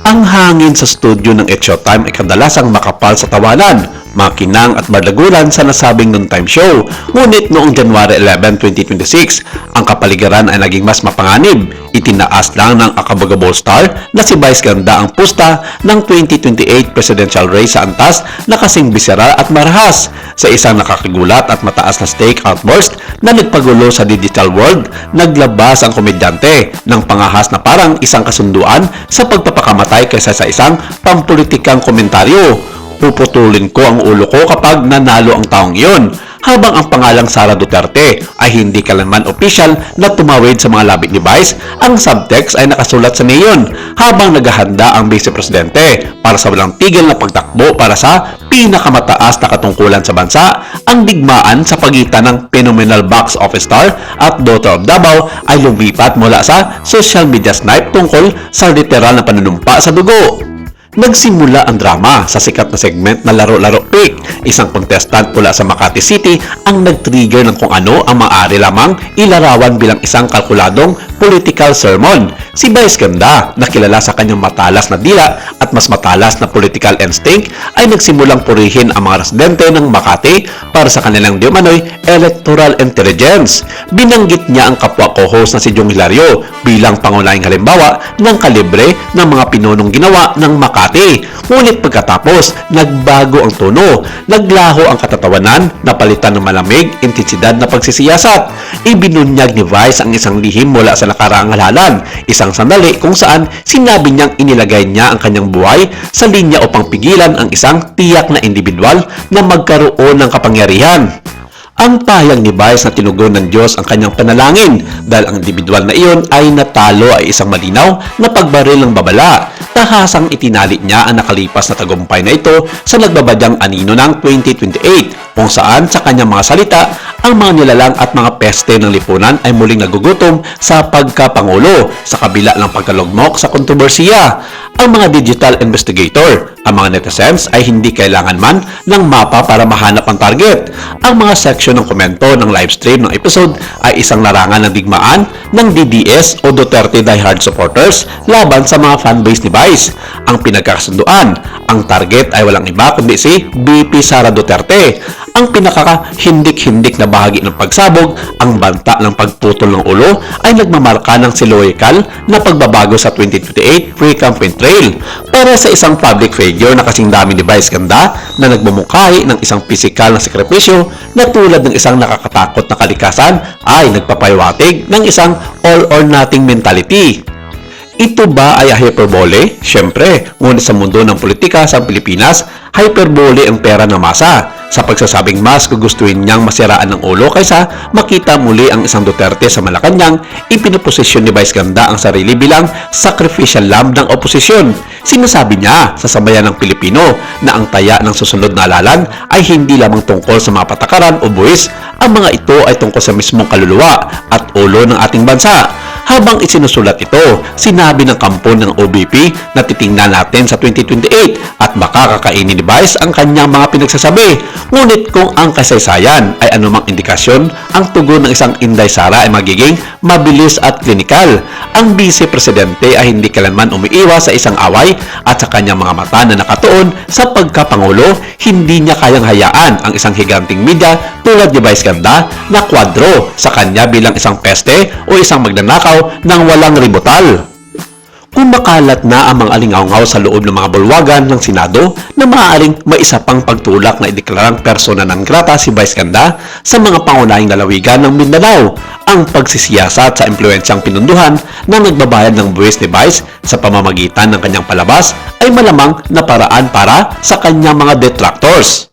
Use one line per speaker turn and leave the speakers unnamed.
Ang hangin sa studio ng It's Showtime ay kadalasang makapal sa tawanan, makinang at bardagulan sa nasabing noontime show. Ngunit noong January 11, 2026, ang kapaligiran ay naging mas mapanganib. Itinaas lang ng Akabagabol star na si Vice Ganda ang pusta ng 2028 presidential race sa antas na kasing biseral at marahas. Sa isang nakakigulat at mataas na stake outburst na nagpagulo sa digital world, naglabas ang komedyante ng pangahas na parang isang kasunduan sa pagpapakamatay kaysa sa isang pampulitikang komentaryo. Puputulin ko ang ulo ko kapag nanalo ang taong iyon. Habang ang pangalang Sara Duterte ay hindi kailanman official na tumawid sa mga labi ni Vice, ang subtext ay nakasulat sa neon habang naghahanda ang Vice Presidente para sa walang tigil na pagtakbo para sa pinakamataas na katungkulan sa bansa. Ang digmaan sa pagitan ng phenomenal box office star at Daughter of Davao ay lumipat mula sa social media snipe tungkol sa literal na panunumpa sa dugo. Nagsimula ang drama sa sikat na segment na Laro-Laro Pick. Isang contestant mula sa Makati City ang nag-trigger ng kung ano ang maaari lamang ilarawan bilang isang kalkuladong political sermon. Si Vice Ganda, na kilala sa kanyang matalas na dila at mas matalas na political instinct, ay nagsimulang purihin ang mga residente ng Makati para sa kanilang di umano'y electoral intelligence. Binanggit niya ang kapwa co-host na si Jong Hilario bilang pangunahing halimbawa ng kalibre ng mga pinunong ginawa ng Makati. Ngunit pagkatapos, nagbago ang tono, naglaho ang katatawanan, napalitan ng malamig, intensidad na pagsisiyasat. Ibinunyag ni Vice ang isang lihim mula sa nakaraang halalan, isang sandali kung saan sinabi niyang inilagay niya ang kanyang buhay sa linya upang pigilan ang isang tiyak na individual na magkaroon ng kapangyarihan. Ang pahayag ni Vice na tinugon ng Diyos ang kanyang panalangin dahil ang individual na iyon ay natalo ay isang malinaw na pagbaril ng babala. Tahasang itinali niya ang nakalipas na tagumpay na ito sa nagbabadyang anino ng 2028 kung saan sa kanyang mga salita ang mga nilalang at mga peste ng lipunan ay muling nagugutom sa pagkapangulo sa kabila ng pagkalugmok sa kontrobersiya. Ang mga digital investigator, ang mga netizens ay hindi kailangan man ng mapa para mahanap ang target. Ang mga section ng komento ng livestream ng episode ay isang larangan ng digmaan ng DDS o Duterte diehard supporters laban sa mga fanbase ni Vice. Ang pinagkakasunduan, ang target ay walang iba kundi si VP Sara Duterte. Ang pinaka-hindik-hindik na bahagi ng pagsabog, ang banta ng pagputol ng ulo, ay nagmamarka ng siloikal na pagbabago sa 2028 Free Campaign Trail. Para sa isang public figure na kasing dami ni Vice Ganda na nagmumukhay ng isang pisikal na sakripisyo na tulad ng isang nakakatakot na kalikasan ay nagpapahiwatig ng isang all-or-nothing mentality. Ito ba ay hyperbole? Siyempre, ngunit sa mundo ng politika sa Pilipinas, hyperbole ang pera ng masa. Sa pagsasabing mas gugustuhin niyang masiraan ng ulo kaysa makita muli ang isang Duterte sa Malacanang, ipinoposisyon ni Vice Ganda ang sarili bilang sacrificial lamb ng oposisyon. Sinasabi niya sa sambayan ng Pilipino na ang taya ng susunod na halalan ay hindi lamang tungkol sa mga patakaran o buwis, ang mga ito ay tungkol sa mismong kaluluwa at ulo ng ating bansa. Habang isinusulat ito, sinabi ng kampo ng OBP na titingnan natin sa 2028 at baka kakainin ni Vice ang kanyang mga pinagsasabi. Ngunit kung ang kasaysayan ay anumang indikasyon, ang tugon ng isang Inday Sara ay magiging mabilis at klinikal. Ang Vice Presidente ay hindi kailanman umiiwas sa isang away at sa kanyang mga mata na nakatuon sa pagkapangulo, hindi niya kayang hayaan ang isang higanting media tulad ni Vice Ganda na kwadro sa kanya bilang isang peste o isang magnanakaw ng walang ribotal. Kumakalat na ang mga alingaw-ngaw sa loob ng mga bulwagan ng Senado na maaaring maisa pang pagtulak na ideklarang persona non grata si Vice Ganda sa mga pangunahing lalawigan ng Mindanao. Ang pagsisiyasat sa impluensyang pinunduhan na nagbabayad ng buwis ni Vice sa pamamagitan ng kanyang palabas ay malamang na paraan para sa kanyang mga detractors.